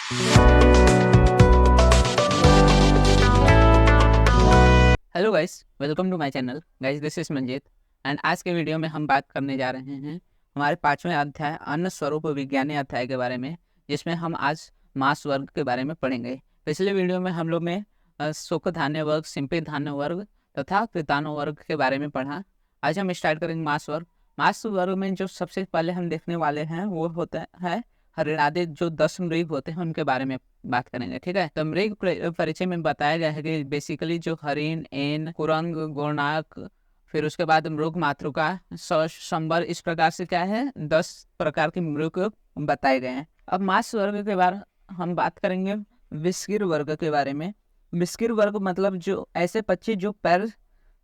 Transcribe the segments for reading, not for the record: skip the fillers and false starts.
Hello guys, welcome to my channel. Guys, this is Manjeet and आज के video में हम बात करने जा रहे हैं हमारे 5वें अध्याय अन्न स्वरूप विज्ञानी अध्याय के बारे में, जिसमें हम आज मास वर्ग के बारे में पढ़ेंगे। पिछले वीडियो में हम लोग ने शुष्क धान्य वर्ग, सिंपल धान्य वर्ग तथा कृतानु वर्ग के बारे में पढ़ा। आज हम स्टार्ट करेंगे मास वर्ग। मास वर्ग में जो सबसे पहले हम देखने वाले हैं वो होता है हरिणादि, जो 10 मृग होते हैं उनके बारे में बात करेंगे। ठीक है, तो मृग परिचय में बताया गया है कि बेसिकली जो हरिण, एन, कुरंग, गोनाक, फिर उसके बाद मृग मातृका, संबर, इस प्रकार से क्या है 10 प्रकार के मृग बताए गए हैं। अब मांस वर्ग के बारे हम बात करेंगे विस्किर वर्ग के बारे में। विस्किर वर्ग मतलब जो ऐसे पक्षी जो पैर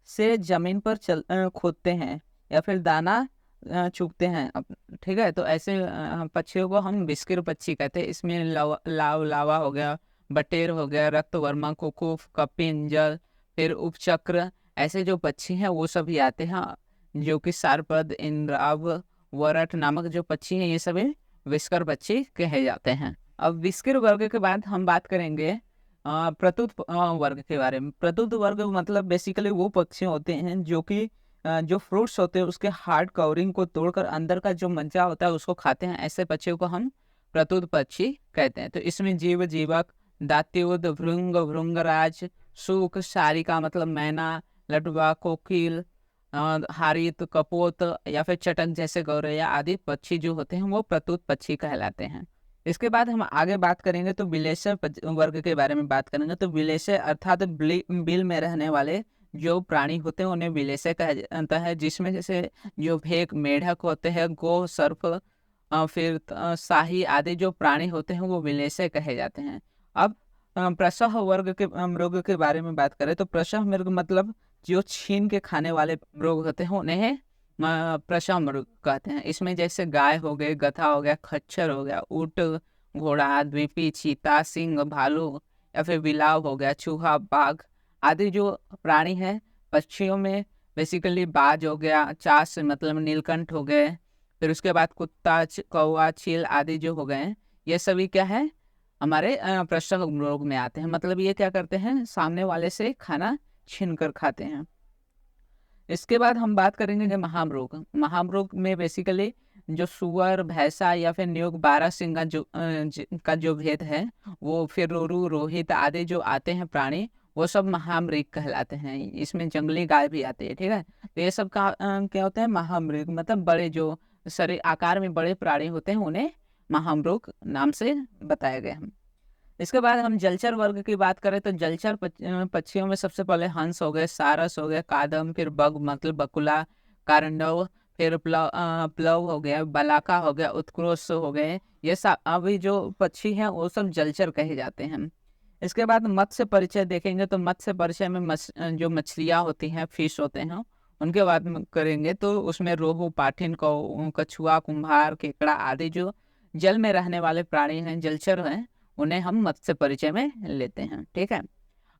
से जमीन पर खोदते हैं या फिर दाना चुगते हैं। ठीक है, तो ऐसे पक्षियों को हम विस्किर पक्षी कहते हैं। इसमें लावा हो गया, बटेर हो गया, रक्तवर्मा, कुकुफ, कपिंजल, फिर उपचक्र, ऐसे जो पक्षी हैं वो सभी आते हैं, जो कि सारपद, इंद्राव, वरट नामक जो पक्षी हैं ये सभी विस्कर पक्षी कहे जाते हैं। अब विस्किर वर्ग के बाद हम बात करेंगे प्रतुत वर्ग के बारे में। प्रतुत वर्ग मतलब बेसिकली वो पक्षी होते हैं जो कि जो फ्रूट्स होते हैं उसके हार्ड कवरिंग को तोड़कर अंदर का जो मज्जा होता है उसको खाते हैं। ऐसे पक्षियों को हम प्रतुत पक्षी कहते हैं। तो इसमें जीव, जीवक, दात्युद, भृंग, भृंगराज, सूक, सारिका मतलब मैना, लटवा, कोकिल, हारित, कपोत या फिर चटक जैसे गौरैया आदि पक्षी जो होते हैं वो प्रतुत पक्षी कहलाते हैं। इसके बाद हम आगे बात करेंगे तो बिलेसर वर्ग के बारे में बात करेंगे। तो बिलेसर अर्थात बिल में रहने वाले जो प्राणी होते हैं उन्हें विलेसर कहा जाता है, जिसमें जैसे जो भेक, मेढक होते हैं, गो, सर्प, फिर शाही आदि जो प्राणी होते हैं वो विलेसर कहे जाते हैं। अब प्रसह वर्ग के मृग के बारे में बात करें तो प्रसह मृग मतलब जो छीन के खाने वाले मृग होते हैं उन्हें प्रसह मृग कहते हैं। इसमें जैसे गाय हो गए, गधा हो गया, खच्चर हो गया, ऊंट, घोड़ा, द्वीपी, चीता, सिंह, भालू या फिर बिलाव हो गया, चूहा, बाघ आदि जो प्राणी हैं। पक्षियों में बेसिकली बाज हो गया, चास मतलब नीलकंठ हो गए, फिर उसके बाद कुत्ता, कौवा, चील आदि जो हो गए, ये सभी क्या है हमारे प्रसह मृग में आते हैं। मतलब ये क्या करते हैं, सामने वाले से खाना छीन कर खाते हैं। इसके बाद हम बात करेंगे कि महामृग। महामृग में बेसिकली जो सुअर, भैंसा या फिर न्यूग, बारहसिंगा का जो भेद है वो, फिर रोरू, रोहित आदि जो आते हैं प्राणी वो सब महामृग कहलाते हैं। इसमें जंगली गाय भी आती है। ठीक है, तो ये सब का क्या होता है महामृग, मतलब बड़े जो शरीर आकार में बड़े प्राणी होते हैं उन्हें महामृग नाम से बताया गया है। इसके बाद हम जलचर वर्ग की बात करें तो जलचर पक्षियों में सबसे पहले हंस हो गए, सारस हो गए, कादम, फिर बग मतलब बकुला, कारंडव, फिर प्लव हो गया, बलाका हो गया, उत्कृष्ट हो गए। ये सब अभी जो पक्षी हैं वो सब जलचर कहे जाते हैं। इसके बाद मत्स्य परिचय देखेंगे तो मत्स्य परिचय में जो मछलियाँ होती हैं, फिश होते हैं, उनके बात में करेंगे तो उसमें रोहू, पाठिन, कछुआ, कुम्हार, केकड़ा आदि जो जल में रहने वाले प्राणी हैं, जलचर हैं, उन्हें हम मत्स्य परिचय में लेते हैं। ठीक है,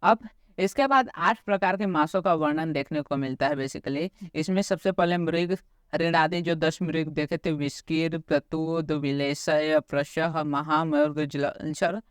अब इसके बाद 8 प्रकार के मांसों का वर्णन देखने को मिलता है। बेसिकली इसमें सबसे पहले मृग, हरिण आदि जो 10 मृग देखे थे, विस्किर, प्रतुद, विलेसय, प्रसह, महामृग, जलचर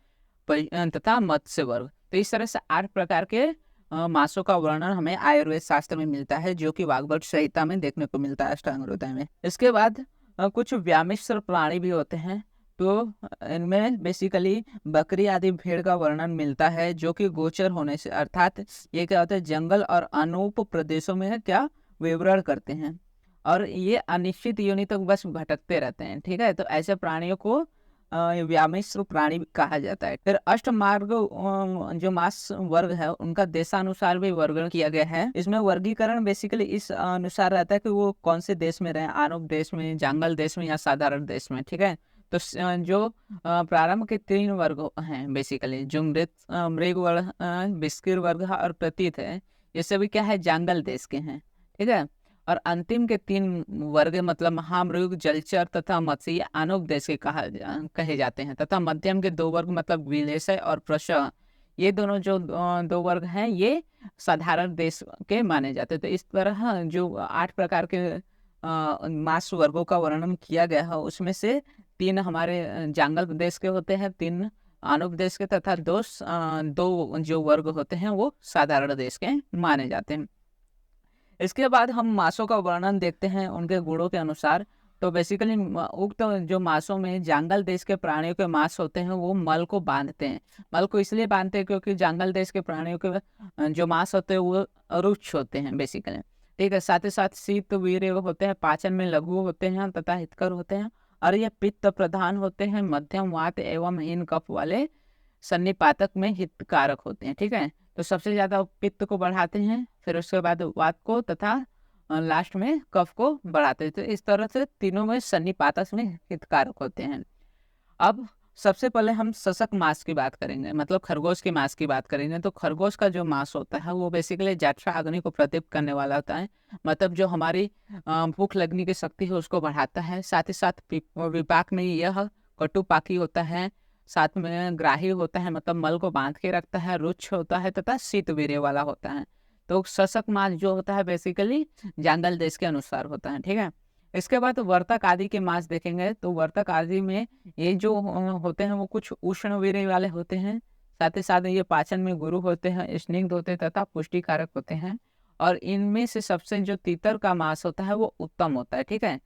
तथा मत्स्य वर्ग। तो इस तरह से 8 प्रकार के मांसों का वर्णन हमें आयुर्वेद शास्त्र में मिलता है, जो कि वाग्भट संहिता में देखने को मिलता है, अष्टांग हृदय में। इसके बाद कुछ व्यामिश्र प्राणी भी होते हैं। तो इनमें बेसिकली बकरी आदि भेड़ का वर्णन मिलता है, जो कि गोचर होने से, अर्थात ये क्या होता है जंगल और अनूप प्रदेशों में क्या विवरण करते हैं और ये अनिश्चित योनि तक बस भटकते रहते हैं। ठीक है, तो ऐसे प्राणियों को व्यामिश्र प्राणी कहा जाता है। फिर अष्टमार्ग जो मास वर्ग है उनका देशानुसार भी वर्गीकरण किया गया है। इसमें वर्गीकरण बेसिकली इस अनुसार रहता है कि वो कौन से देश में रहे, आरोप देश में, जंगल देश में या साधारण देश में। ठीक है, तो जो प्रारंभ के 3 वर्ग हैं बेसिकली, जो मृग वर्ग, विस्किर वर्ग और प्रतीत है, ये सभी क्या है जंगल देश के हैं। ठीक है, और अंतिम के 3 वर्ग मतलब महामृग, जलचर तथा मत्स्य, ये आनोक देश के कहे जाते हैं। तथा मध्यम के 2 वर्ग मतलब विलेसय और प्रसह, ये दोनों जो 2 वर्ग हैं ये साधारण देश के माने जाते हैं। तो इस तरह जो 8 प्रकार के मांस वर्गों का वर्णन किया गया है उसमें से 3 हमारे जंगल देश के होते हैं, 3 अनुपदेश के तथा दो जो वर्ग होते हैं वो साधारण देश के माने जाते हैं। इसके बाद हम मांसों का वर्णन देखते हैं उनके गुणों के अनुसार। तो बेसिकली उक्त जो मांसों में जांगल देश के प्राणियों के मांस होते हैं वो मल को बांधते हैं। मल को इसलिए बांधते हैं क्योंकि जांगल देश के प्राणियों के जो मांस होते हैं वो रुक्ष होते हैं बेसिकली। ठीक है, साथ ही साथ शीत वीर्य होते हैं, पाचन में लघु होते हैं तथा हितकर होते हैं, और ये पित्त प्रधान होते हैं, मध्यम वात एवं हीन कफ वाले सन्निपातक में हितकारक होते हैं। ठीक है, तो सबसे ज्यादा पित्त को बढ़ाते हैं, फिर उसके बाद वात को, तथा लास्ट में कफ को बढ़ाते हैं। तो इस तरह से तीनों में सन्निपातक में हितकारक होते हैं। अब सबसे पहले हम शशक मांस की बात करेंगे, मतलब खरगोश के मांस की बात करेंगे। तो खरगोश का जो मांस होता है वो बेसिकली जठरा अग्नि को प्रदीप्त करने वाला होता है, मतलब जो हमारी भूख लगने की शक्ति है उसको बढ़ाता है। साथ ही साथ विपाक में यह कटुपाकी होता है, साथ में ग्राही होता है, मतलब मल को बांध के रखता है, रुक्ष होता है तथा शीत वीर्य वाला होता है। तो शशक मांस जो होता है बेसिकली जांगल देश के अनुसार होता है। ठीक है, इसके बाद वर्तक आदि के मांस देखेंगे। तो वर्तक आदि में ये जो होते हैं वो कुछ उष्ण वीर्य वाले होते हैं, साथ ही साथ ये पाचन में गुरु होते हैं, स्निग्ध होते हैं तथा पुष्टिकारक होते हैं, और इनमें से सबसे जो तीतर का मांस होता है वो उत्तम होता है। ठीक है,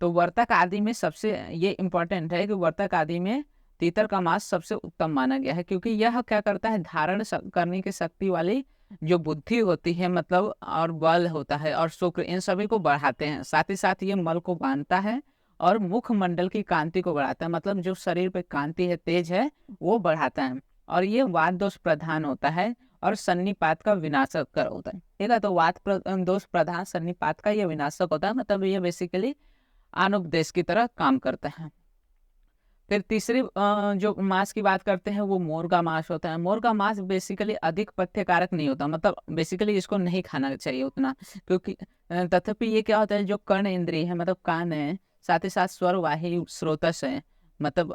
तो वर्तक आदि में सबसे ये इम्पोर्टेंट है कि वर्तक आदि में तीतर का मांस सबसे उत्तम माना गया है, क्योंकि यह क्या करता है, धारण करने की शक्ति वाली जो बुद्धि होती है, मतलब और बल होता है और शुक्र, इन सभी को बढ़ाते हैं। साथ ही साथ ये मल को बांधता है और मुख मंडल की कांति को बढ़ाता है, मतलब जो शरीर पे कांति है, तेज है, वो बढ़ाता है। और ये वात दोष प्रधान होता है और सन्निपात का विनाशक कर होता है। ठीक है, तो वात दोष प्रधान सन्निपात का ये विनाशक होता है, मतलब ये बेसिकली अनुपदेश की तरह काम करता है। फिर तीसरी जो मांस की बात करते हैं वो मोर का मांस होता है। मोर का मांस बेसिकली अधिक पथ्यकारक नहीं होता, मतलब बेसिकली इसको नहीं खाना चाहिए उतना, क्योंकि तथापि ये क्या होता है, जो कर्ण इंद्रिय है, मतलब कान है, साथ ही साथ स्वर वाही स्रोतस है, मतलब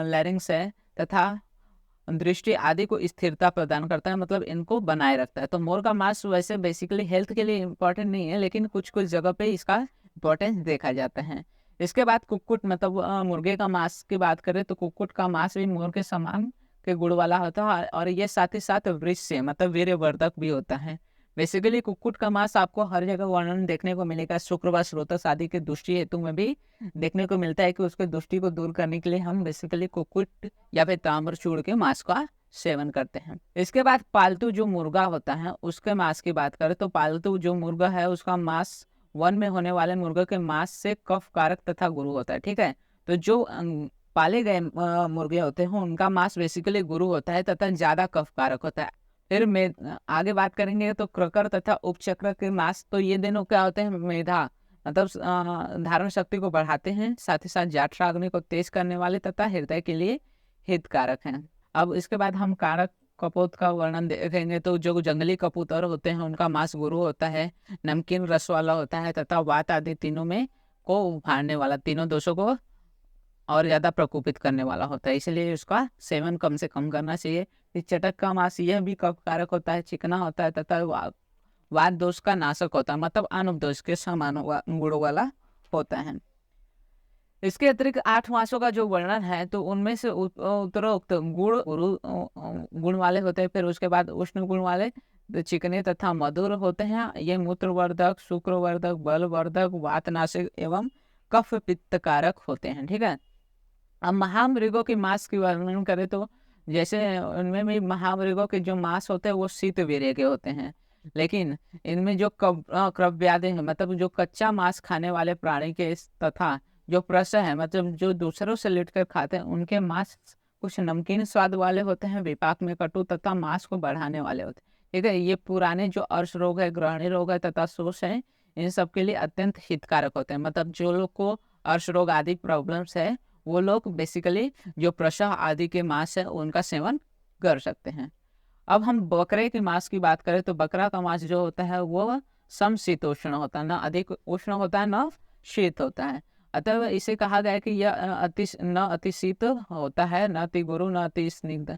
लैरिंग्स है, तथा दृष्टि आदि को स्थिरता प्रदान करता है, मतलब इनको बनाए रखता है। तो मोर का मांस वैसे बेसिकली हेल्थ के लिए इम्पोर्टेंट नहीं है, लेकिन कुछ कुछ जगह पे इसका इम्पोर्टेंस देखा जाता है। इसके बाद कुक्कुट, मतलब मुर्गे का मांस की बात करें तो कुक्कुट का मांस भी मोर के समान के गुण वाला होता है, और ये साथ ही साथ वृष्य मतलब वीर्यवर्धक भी होता है। बेसिकली कुक्कुट का मांस आपको हर जगह वर्णन देखने को मिलेगा, शुक्र व स्रोतस आदि के दृष्टि हेतु में भी देखने को मिलता है कि उसके दृष्टि को दूर करने के लिए हम बेसिकली कुक्कुट या फिर ताम्रचूड़ के मांस का सेवन करते हैं। इसके बाद पालतू जो मुर्गा होता है उसके मांस की बात करें तो पालतू जो मुर्गा है उसका मांस वन में होने वाले मुर्गे के मांस से कफ कारक तथा गुरु होता है। ठीक है, तो जो पाले गए मुर्गे होते हैं उनका मांस बेसिकली गुरु होता है तथा ज्यादा कफ कारक होता है। फिर आगे बात करेंगे तो क्रकर तथा उपचक्र के मांस, तो ये दोनों क्या होते हैं, मेधा मतलब धारण शक्ति को बढ़ाते हैं, साथ ही साथ जठराग्नि को तेज करने वाले तथा हृदय के लिए हितकारक हैं। अब इसके बाद हम कारक कपोत का वर्णन देखेंगे। तो जो जंगली कबूतर होते हैं उनका मांस गुरु होता है, नमकीन रस वाला होता है तथा वात आदि तीनों में को उभारने वाला, तीनों दोषों को और ज्यादा प्रकोपित करने वाला होता है, इसलिए उसका सेवन कम से कम करना चाहिए। इस चटक का मांस यह भी कफ कारक होता है, चिकना होता है तथा वात दोष का नाशक होता है, मतलब अनुप दोष के समान गुणों वाला होता है। इसके अतिरिक्त 8 मासों का जो वर्णन है तो उनमें से उत्तरोक्त गुण वाले होते हैं, फिर उसके बाद उष्ण गुण वाले चिकने तथा मधुर होते हैं। ये मूत्रवर्धक, शुक्रवर्धक, बलवर्धक, वातनाशक एवं कफ पित्तकारक होते हैं। ठीक है, अब महामृगों की मांस की वर्णन करें तो जैसे उनमें भी महामृगों के जो मांस होते हैं वो शीत वीर्य के होते हैं, लेकिन इनमें जो क्रव्यादि है, मतलब जो कच्चा मांस खाने वाले प्राणी के तथा जो प्रस है, मतलब जो दूसरों से लिटकर खाते हैं, उनके मांस कुछ नमकीन स्वाद वाले होते हैं, विपाक में कटु तथा मांस को बढ़ाने वाले होते हैं। ठीक है, ये पुराने जो अर्श रोग है, ग्रहणी रोग है तथा शोष है, इन सब के लिए अत्यंत हितकारक होते हैं। मतलब जो लोग को अर्श रोग आदि प्रॉब्लम्स है वो लोग बेसिकली जो प्रसह आदि के मांस है उनका सेवन कर सकते हैं। अब हम बकरे के मांस की बात करें तो बकरा का मांस जो होता है वो समशीतोष्ण होता है, ना अधिक उष्ण होता है ना शीत होता है। अतः इसे कहा गया है कि यह न अति शीत होता है, न अति गुरु, न अति स्निग्ध,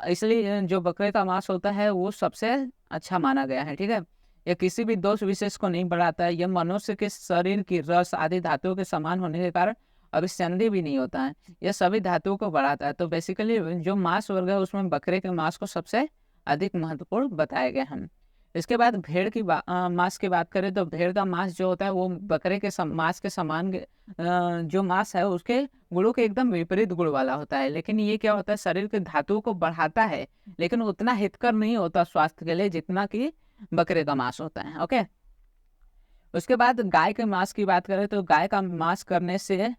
इसलिए जो बकरे का मांस होता है वो सबसे अच्छा माना गया है। ठीक है, यह किसी भी दोष विशेष को नहीं बढ़ाता है, यह मनुष्य के शरीर की रस आदि धातुओं के समान होने के कारण अभिसंधि भी नहीं होता है। यह सभी धातुओं को बढ़ाता है। तो बेसिकली जो मांस वर्ग है उसमें बकरे के मांस को सबसे अधिक महत्वपूर्ण बताया गया है। इसके बाद भेड़ की मांस की बात करें तो भेड़ का मांस जो होता है वो बकरे के मांस के समान जो मांस है उसके गुणों के एकदम विपरीत गुण वाला होता है। लेकिन ये क्या होता है, शरीर के धातुओं को बढ़ाता है, लेकिन उतना हितकर नहीं होता स्वास्थ्य के लिए जितना कि बकरे का मांस होता है। ओके, उसके बाद गाय के मांस की बात करें तो गाय का मांस करने से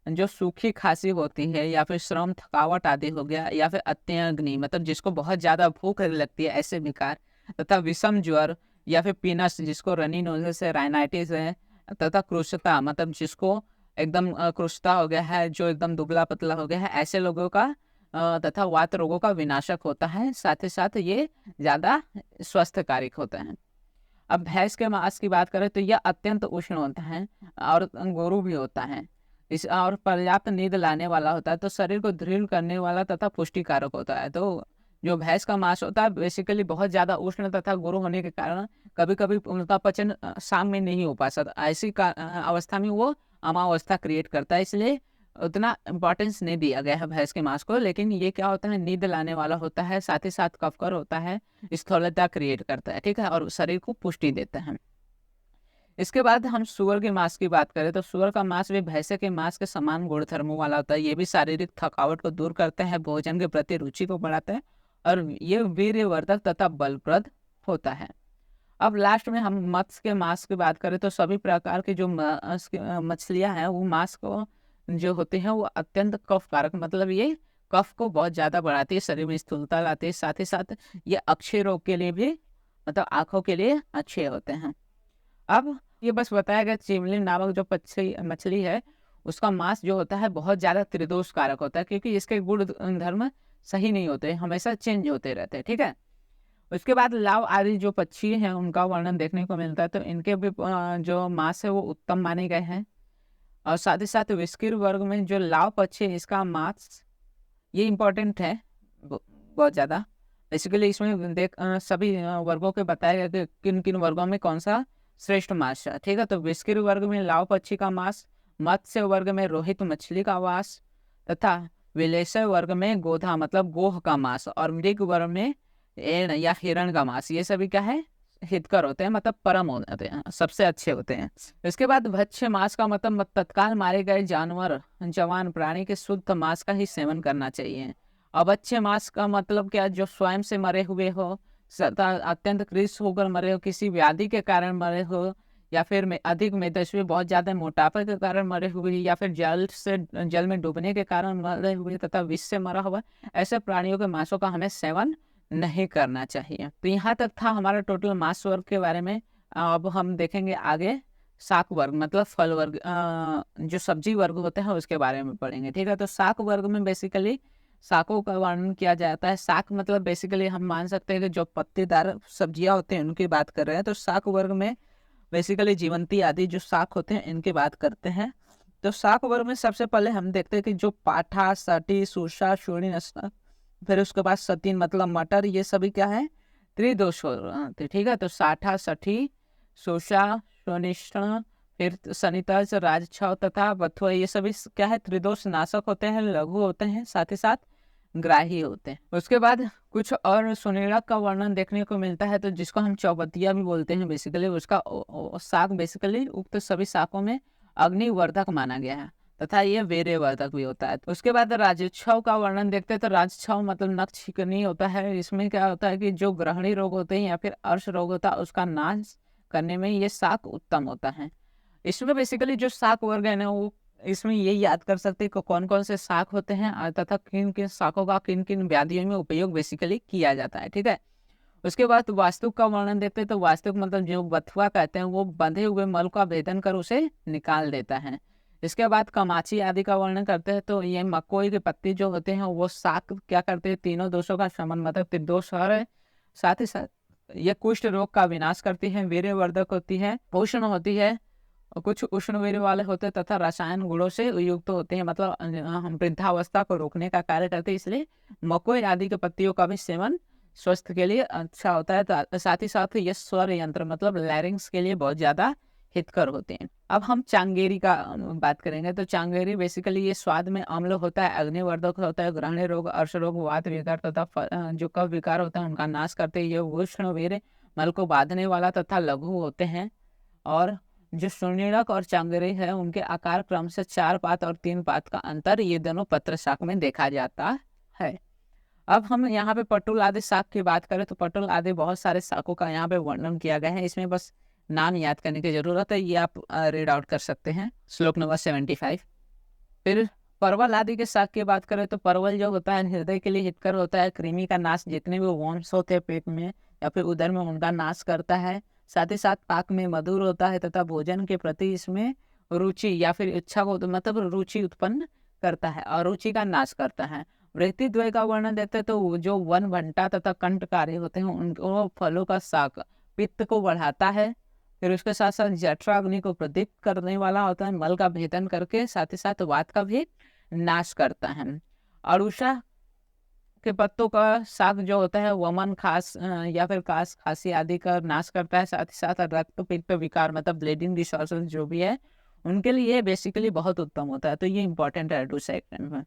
जो सूखी खांसी होती है या फिर श्रम थकावट आदि हो गया, या फिर अत्यग्नि मतलब जिसको बहुत ज्यादा भूख लगती है ऐसे विकार, तथा विषम ज्वर या फिर पीनस जिसको रनी नोजल से राइनाइटिस है, तथा कृशता मतलब जिसको एकदम कृशता हो गया है, जो एकदम दुबला पतला हो गया है, ऐसे लोगों का तथा वात रोगों का विनाशक होता है। साथ ही साथ ये ज्यादा स्वस्थकारक होता है। अब भैंस के मांस की बात करें तो यह अत्यंत उष्ण होता है और अंगूरू भी होता है। इस और पर्याप्त नींद लाने वाला होता है, तो शरीर को दृढ़ करने वाला तथा पुष्टिकारक होता है। तो जो भैंस का मांस होता है बेसिकली बहुत ज्यादा उष्ण तथा गुरु होने के कारण कभी कभी उनका पचन शाम में नहीं हो पाता। ऐसी अवस्था में वो अमावस्था क्रिएट करता है, इसलिए उतना इम्पोर्टेंस नहीं दिया गया है भैंस के मांस को। लेकिन ये क्या होता है, नींद लाने वाला होता है, साथ ही साथ कफकर होता है, स्थूलता क्रिएट करता है, ठीक है, और शरीर को पुष्टि देता है। इसके बाद हम सुअर के मांस की बात करें तो सुअर का मांस भी भैंसे के मांस के समान गुण धर्मों वाला होता है। ये भी शारीरिक थकावट को दूर करता है, भोजन के प्रति रुचि को बढ़ाता है, और ये वीर्यवर्धक तथा बलप्रद होता है। अब लास्ट में हम मत्स्य के मांस की बात करें तो सभी प्रकार की जो मछलियां हैं वो मांस को जो होते हैं वो अत्यंत कफ कारक मतलब ये कफ को बहुत ज्यादा बढ़ाती है, शरीर में स्थूलता लाती है। साथ ही साथ ये अक्षय रोग के लिए भी मतलब आंखों के लिए अच्छे होते हैं। अब ये बस बताया गया चिमली नामक जो मछली है उसका मांस जो होता है बहुत ज्यादा त्रिदोष कारक होता है, क्योंकि इसके गुण धर्म सही नहीं होते, हमेशा चेंज होते रहते हैं, ठीक है। उसके बाद लाव आदि जो पक्षी हैं उनका वर्णन देखने को मिलता है, तो इनके भी जो मांस है वो उत्तम माने गए हैं। और साथ ही साथ विस्किर वर्ग में जो लाव पक्षी है इसका मांस ये इम्पोर्टेंट है बहुत ज्यादा। बेसिकली इसमें सभी वर्गों के बताया गया कि किन किन वर्गों में कौन सा श्रेष्ठ मांस है, ठीक है। तो विस्किर वर्ग में लाव पक्षी का मांस, मत्स्य वर्ग में रोहित मछली का मांस, तथा विलेशय वर्ग में गोधा मतलब गोह का मांस, और मृग वर्ग में एण या हिरण का मांस। ये सभी क्या है, हितकर होते हैं, मतलब परम होते हैं, सबसे अच्छे होते हैं। इसके बाद भक्ष्य मांस का मतलब तत्काल मारे गए जानवर जवान प्राणी के शुद्ध मांस का ही सेवन करना चाहिए। अभक्ष्य मांस का मतलब क्या, जो स्वयं से मरे हुए हो, अत्यंत क्रिस होकर मरे हो, किसी व्याधि के कारण मरे हो, या फिर अधिक मेदस्वी बहुत ज्यादा मोटापे के कारण मरे हुए, या फिर जल में डूबने के कारण मरे हुए, तथा विष से मरा हुआ, ऐसे प्राणियों के मांसों का हमें सेवन नहीं करना चाहिए। तो यहाँ तक था हमारा टोटल मांस वर्ग के बारे में। अब हम देखेंगे आगे शाक वर्ग मतलब फल वर्ग, जो सब्जी वर्ग होते हैं उसके बारे में पढ़ेंगे, ठीक है। तो शाक वर्ग में बेसिकली शाकों का वर्णन किया जाता है। शाक मतलब बेसिकली हम मान सकते हैं कि जो पत्तेदार सब्जियां होते हैं उनकी बात कर रहे हैं। तो शाक वर्ग में बेसिकली जीवंती आदि जो शाक होते हैं इनकी बात करते हैं। तो शाक वर्ग में सबसे पहले हम देखते हैं कि जो पाठा, सटी, सूषा, शूणी, फिर उसके बाद सतीन मतलब मटर, ये सभी क्या है, त्रिदोष होते, ठीक है। तो साठा, सठी, सोशा, शोनिष्ण, फिर सनितज, राजछाव तथा बथुआ, ये सभी क्या है, त्रिदोष नाशक होते हैं, लघु होते हैं, साथ ही साथ ग्राही होते हैं। उसके बाद कुछ और सुनेड़क का वर्णन देखने को मिलता है, तो जिसको हम चौबतिया भी बोलते हैं। बेसिकली उसका शाक बेसिकली उक्त सभी शाकों में अग्निवर्धक माना गया है, तथा ये वीर्यवर्धक भी होता है। उसके बाद राजच्छव का वर्णन देखते हैं। तो राजच्छव मतलब नख छिकनी होता है। इसमें क्या होता है कि जो ग्रहणी रोग होते हैं या फिर अर्श रोग होता है उसका नाश करने में ये शाक उत्तम होता है। इसमें बेसिकली जो शाक वर्ग है ना वो इसमें ये याद कर सकते हैं कि कौन कौन से शाक होते हैं तथा किन किन शाकों का किन किन व्याधियों में उपयोग बेसिकली किया जाता है, ठीक है। उसके बाद वास्तुक का वर्णन देते हैं। तो वास्तुक मतलब जो बथुआ कहते हैं वो बंधे हुए मल का भेदन कर उसे निकाल देता है। इसके बाद कमाची आदि का वर्णन करते हैं। तो ये मकोई के पत्ते जो होते हैं वो शाक क्या करते हैं, तीनों दोषों का शमन मतलब त्रिदोष है, साथ ही साथ ये कुष्ठ रोग का विनाश करती है, वीर्यवर्धक होती है, पोषण होती है, और कुछ उष्ण वीर्य वाले होते हैं तथा रसायन गुणों से युक्त होते हैं, मतलब हम वृद्धावस्था को रोकने का कार्य करते हैं। इसलिए मकोई आदि के पत्तियों का भी सेवन स्वास्थ्य के लिए अच्छा होता है। साथ ही साथ ये स्वर यंत्र मतलब लैरिंग्स के लिए बहुत ज्यादा हितकर होते हैं। अब हम चांगेरी का बात करेंगे। तो चांगेरी बेसिकली ये स्वाद में अम्ल होता है, अग्निवर्धक होता है, ग्रहणी रोग, अर्श रोग, वात विकार तथा जो कफ विकार होता है उनका नाश करते हैं। ये उष्णवीर्य मल को बांधने वाला तथा लघु होते हैं। और जो सुनिड़क और चांगेरी है उनके आकार क्रम से 4 पात और 3 पात का अंतर ये दोनों पत्र शाक में देखा जाता है। अब हम यहाँ पे पटुल आदि शाक की बात करें तो पटुल आदि बहुत सारे शाकों का यहाँ पे वर्णन किया गया है। इसमें बस नाम याद करने की जरूरत है, ये आप रीड आउट कर सकते हैं श्लोक नंबर 75। फिर परवल आदि के शाक की बात करें तो परवल जो होता है हृदय के लिए हितकर होता है। कृमि का नाश, जितने भी वॉर्म्स होते हैं पेट में या फिर उदर में उनका नाश करता है। साथ ही साथ पाक में मधुर होता है तथा भोजन के प्रति इसमें रुचि या फिर इच्छा को मतलब रुचि उत्पन्न करता है और रुचि का नाश करता है। वृत्ति द्वय का वर्णन देते हैं तो जो वन भंटा तथा कंठकारी होते हैं उनको फलों का शाक पित्त को बढ़ाता है। फिर उसके साथ साथ जठराग्नि को प्रदीप्त करने वाला होता है, मल का भेदन करके साथ ही साथ वात का भी नाश करता है। अरुषा के पत्तों का शाक जो होता है वमन, खास या फिर कास, खांसी आदि का नाश करता है। साथ ही साथ रक्त पित्त विकार मतलब ब्लीडिंग डिसऑर्डर जो भी है उनके लिए बेसिकली बहुत उत्तम होता है। तो ये इंपॉर्टेंट है अरुषा में।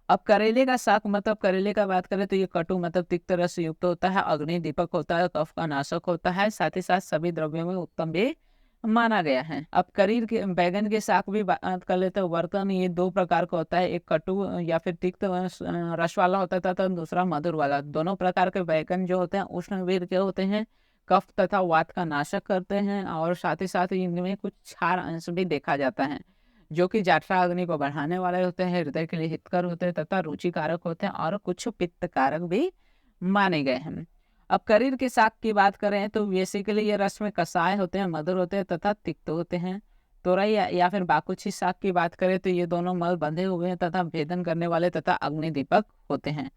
अब करेले का शाक मतलब करेले का बात करें तो ये कटु मतलब तिक्त रस युक्त होता है, अग्नि दीपक होता है, कफ का नाशक होता है, साथ ही साथ सभी द्रव्यों में उत्तम भी माना गया है। अब करीर के बैगन के शाक भी बात कर लेते हैं। वर्तन ये 2 प्रकार का होता है, एक कटु या फिर तिक्त रस वाला होता है तथा दूसरा मधुर वाला। दोनों प्रकार के बैगन जो होते हैं उष्णवीर के होते हैं, कफ तथा वात का नाशक करते हैं और साथ ही साथ इनमें कुछ क्षार अंश भी देखा जाता है जो कि जठराग्नि को बढ़ाने वाले होते हैं, हृदय के लिए हितकर होते हैं तथा रुचिकारक होते हैं और कुछ पित्तकारक भी माने गए हैं। अब करीर के शाक की बात करें तो बेसिकली ये रस में कसाय होते हैं, मधुर होते हैं तथा तिक्त होते हैं। तोरई या फिर बाकुची शाक की बात करें तो ये दोनों मल बंधे हुए हैं तथा भेदन करने वाले तथा अग्निदीपक होते हैं।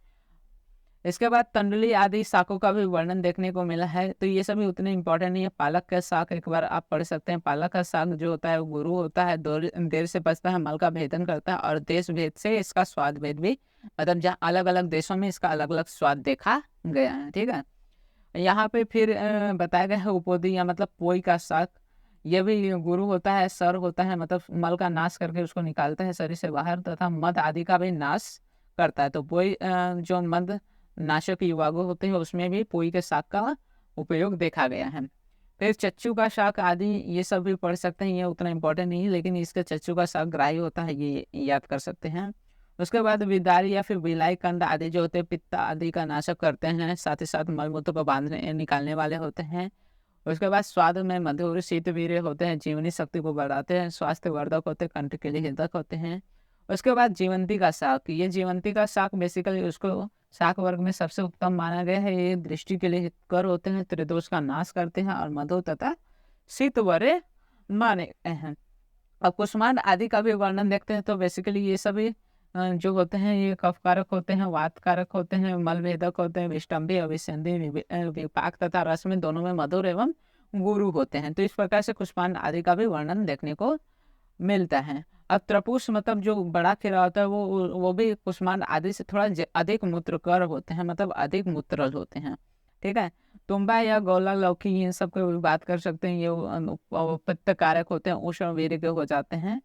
इसके बाद तंडुली आदि शाकों का भी वर्णन देखने को मिला है। तो ये सभी उतने इंपॉर्टेंट नहीं है। पालक का शाक एक बार आप पढ़ सकते हैं। पालक का शाक जो होता है वो गुरु होता है, देर से पचता है, मल का भेदन करता है और देश भेद से इसका स्वाद भेद भी मतलब जहाँ अलग अलग देशों में इसका अलग अलग स्वाद देखा गया है। ठीक है, यहाँ पे फिर बताया गया है उपोदी या मतलब पोई का शाक। ये भी गुरु होता है, सर होता है मतलब मल का नाश करके उसको निकालता है शरीर से बाहर तथा मद आदि का भी नाश करता है। तो पोई जो मद नाशक युवागो होते हैं उसमें भी पोई के शाक का उपयोग देखा गया है। फिर चच्चू का शाक आदि ये सब भी पढ़ सकते हैं, ये उतना इंपॉर्टेंट नहीं है लेकिन इसके चच्चू का शाक ग्राही होता है, ये याद कर सकते हैं। उसके बाद विदारी या फिर बिलाई कंद आदि जो होते हैं पित्त आदि का नाशक करते हैं, साथ ही साथ मलमूत्र को बांधने निकालने वाले होते हैं। उसके बाद स्वाद में मधुर शीतवीर्य होते हैं, जीवनी शक्ति को बढ़ाते हैं, स्वास्थ्य वर्धक होते हैं, कंठ के लिए हितक होते हैं। उसके बाद जीवंती का शाक, ये जीवंती का शाक बेसिकली उसको शाक वर्ग में सबसे उत्तम माना गया है। ये दृष्टि के लिए हितकर होते हैं, त्रिदोष का नाश करते हैं और मधु तथा शीतवर्य माने गए हैं। अब कुष्मांड आदि का भी वर्णन देखते हैं तो बेसिकली ये सभी जो होते हैं ये कफ कारक होते हैं, वात कारक होते हैं, मल भेदक होते हैं, विष्टम्भी अभिसंधि विपाक तथा रस में दोनों में मधुर एवं गुरु होते हैं। तो इस प्रकार से कुष्मांड आदि का भी वर्णन देखने को मिलता है। अब त्रपुष मतलब जो बड़ा खीरा होता है वो भी कुष्मांड आदि से थोड़ा अधिक मूत्रकर होते हैं मतलब अधिक मूत्रल होते हैं। ठीक है, तुम्बा या गोला लौकी इन सब की भी बात कर सकते हैं, ये पित्त कारक होते हैं, उष्ण वीर्य के हो जाते हैं।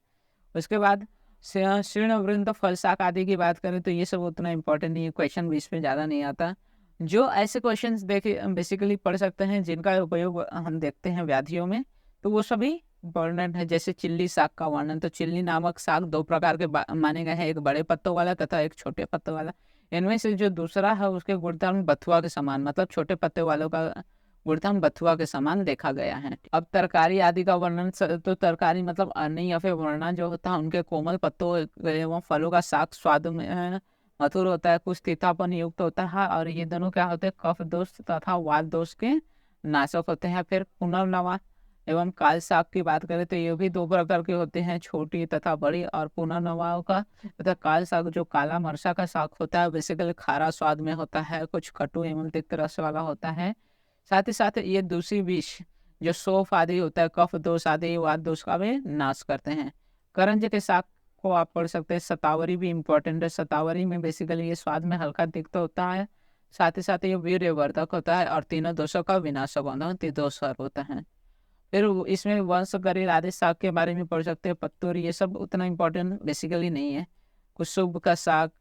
उसके बाद शीर्ण वृंद फल शाक आदि की बात करें तो ये सब उतना इंपॉर्टेंट नहीं है, क्वेश्चन भी इसमें ज़्यादा नहीं आता। जो ऐसे क्वेश्चंस देखे बेसिकली पढ़ सकते हैं जिनका उपयोग हम देखते हैं व्याधियों में तो वो सभी इंपॉर्टेंट है। जैसे चिल्ली शाक का वर्णन, तो चिल्ली नामक शाक 2 प्रकार के माने गए हैं, एक बड़े पत्तों वाला तथा एक छोटे पत्तों वाला। इनमें से जो दूसरा है उसके गुणधर्म बथुआ के समान मतलब छोटे पत्ते वालों का गुणधर्म बथुआ के समान देखा गया है। अब तरकारी आदि का वर्णन तो तरकारी मतलब अरनी या फिर वरना जो होता है उनके कोमल पत्तों एवं फलों का शाक स्वाद में मधुर होता है, कुछ तीखापन युक्त होता है और ये दोनों क्या होते हैं कफ दोष तथा वात दोष के नाशक होते हैं। फिर पुनर्नवा एवं काल शाक की बात करें तो ये भी 2 प्रकार के होते हैं, छोटी तथा बड़ी। और पुनर्नवा का तथा काल शाक जो काला मरचा का शाक होता है बेसिकली खारा स्वाद में होता है, कुछ कटु एवं तिक्त रस वाला होता है। साथ ही साथ ये दूसरी विष जो सोफ आदि होता है कफ दोष आदि वात दोष का भी नाश करते हैं। करंज के शाक को आप पढ़ सकते हैं। शतावरी भी इंपॉर्टेंट है, शतावरी में बेसिकली ये स्वाद में हल्का तिक्त होता है, साथ ही साथ ये वीर्यवर्धक होता है और तीनों दोषों का विनाशक त्रिदोषर होता है। फिर इसमें वंश गरील आदि साग के बारे में पढ़ सकते हैं। पत्तूर ये सब उतना इम्पोर्टेंट बेसिकली नहीं है। कुसुम का साग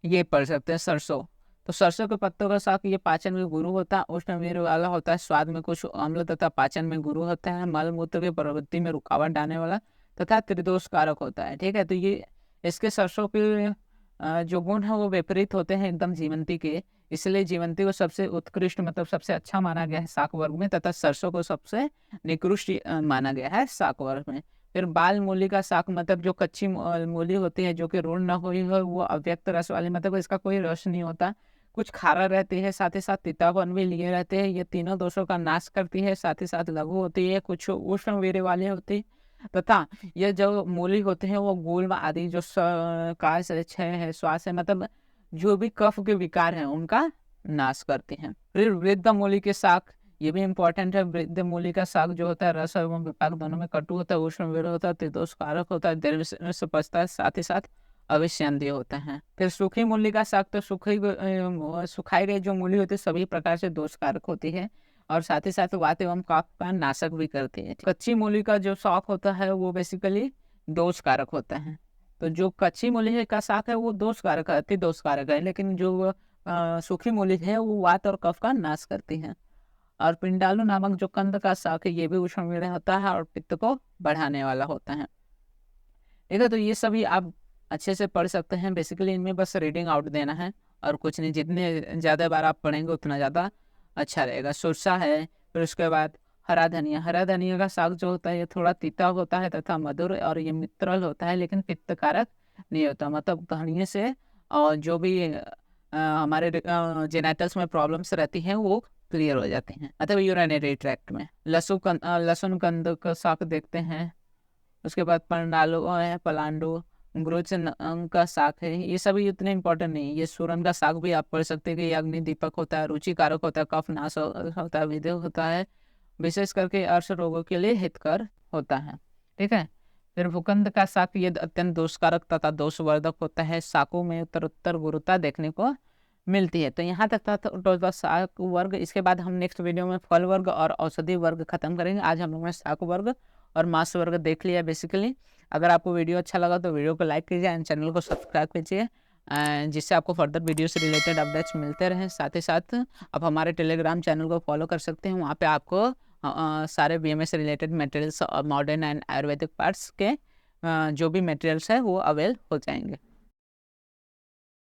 ये पढ़ सकते हैं। सरसों, तो सरसों के पत्तों का साग ये पाचन में गुरु होता है, उष्णवीर वाला होता है, स्वाद में कुछ अम्ल तथा पाचन में गुरु होता है, मल मूत्र की प्रवृत्ति में रुकावट डालने वाला तथा त्रिदोष कारक होता है। ठीक है, तो ये इसके सरसों के जो गुण है वो विपरीत होते हैं एकदम जीवंती के, इसलिए जीवंती को सबसे उत्कृष्ट मतलब सबसे अच्छा माना गया है शाक वर्ग में, तथा सरसों को सबसे निकृष्ट माना गया है शाक वर्ग में। फिर बाल मूली का शाक मतलब जो कच्ची मूली होती है जो कि रूढ़ न हुई हो, वो अव्यक्त रस वाली मतलब इसका कोई रस नहीं होता, कुछ खारा रहती है, साथ ही साथ तीतापन भी लिए रहते हैं। ये तीनों दोषों का नाश करती है, साथ ही साथ लघु होती है, कुछ उष्ण वीर्य वाली होती है, तथा ये जो मूली होते हैं वो गुल्म आदि जो काश है, क्षय है, श्वास है, मतलब जो भी कफ के विकार हैं उनका नाश करते हैं। फिर वृद्ध मूली के शाक ये भी इम्पोर्टेंट है। वृद्ध मूली का शाक जो होता है रस एवं विपाक दोनों में कटु होता है, उष्ण वीर्य होता है, त्रिदोष कारक होता है, दीर्घ से पचता है, साथ ही साथ अविष्यंदी होता है। फिर सूखी मूली का शाक तो सुखाई गई जो मूली होती है सभी प्रकार से दोष कारक होती है और साथ ही साथ वात एवं कफ का नाशक भी करती है। कच्ची मूली का जो शाक होता है वो बेसिकली दोष कारक होता है। तो जो कच्ची मूली का शाक है वो दोष कारक अति दोष कारक है, लेकिन जो सूखी मूली है वो वात और कफ का नाश करती है। और पिंडालू नामक जो कंद का शाक है ये भी उष्ण वीर्य होता है और पित्त को बढ़ाने वाला होता है। ठीक है, तो ये सभी आप अच्छे से पढ़ सकते हैं। बेसिकली इनमें बस रीडिंग आउट देना है और कुछ नहीं, जितने ज़्यादा बार आप पढ़ेंगे उतना ज़्यादा अच्छा रहेगा। सुरसा है, फिर उसके बाद हरा धनिया। हरा धनिया का साग जो होता है ये थोड़ा तीता होता है तथा मधुर और ये मित्रल होता है, लेकिन पित्तकारक नहीं होता। मतलब धनिया से और जो भी हमारे जेनेटल्स में प्रॉब्लम्स रहती हैं वो क्लियर हो जाते हैं, मतलब यूरिनरी ट्रैक्ट में। लहसुन कंद का साग देखते हैं। उसके बाद पंडालू है, पलांडू, गुरुच का साग है, ये सभी इतने इंपॉर्टेंट नहीं। ये सूरन का साग भी आप पढ़ सकते हैं कि ये अग्नि दीपक होता है, रुचिकारक होता है, कफ नाश होता है, विधेय होता है, विशेष करके अर्श रोगों के लिए हितकर होता है। ठीक है, फिर भूकंद का साग ये अत्यंत दोषकारक तथा दोषवर्धक होता है। साकों में उत्तर गुरुता देखने को मिलती है। तो यहाँ तक था टोटल शाक वर्ग। इसके बाद हम नेक्स्ट वीडियो में फल वर्ग और औषधि वर्ग खत्म करेंगे। आज हम लोगों ने शाक वर्ग और मांस वर्ग देख लिया बेसिकली। अगर आपको वीडियो अच्छा लगा तो वीडियो को लाइक कीजिए एंड चैनल को सब्सक्राइब कीजिए, जिससे आपको फर्दर वीडियो से रिलेटेड अपडेट्स मिलते रहें। साथ ही साथ आप हमारे टेलीग्राम चैनल को फॉलो कर सकते हैं, वहाँ पे आपको सारे बीएमएस से रिलेटेड मटेरियल्स और मॉडर्न एंड आयुर्वेदिक पार्ट्स के जो भी मटेरियल्स है वो अवेल हो जाएंगे।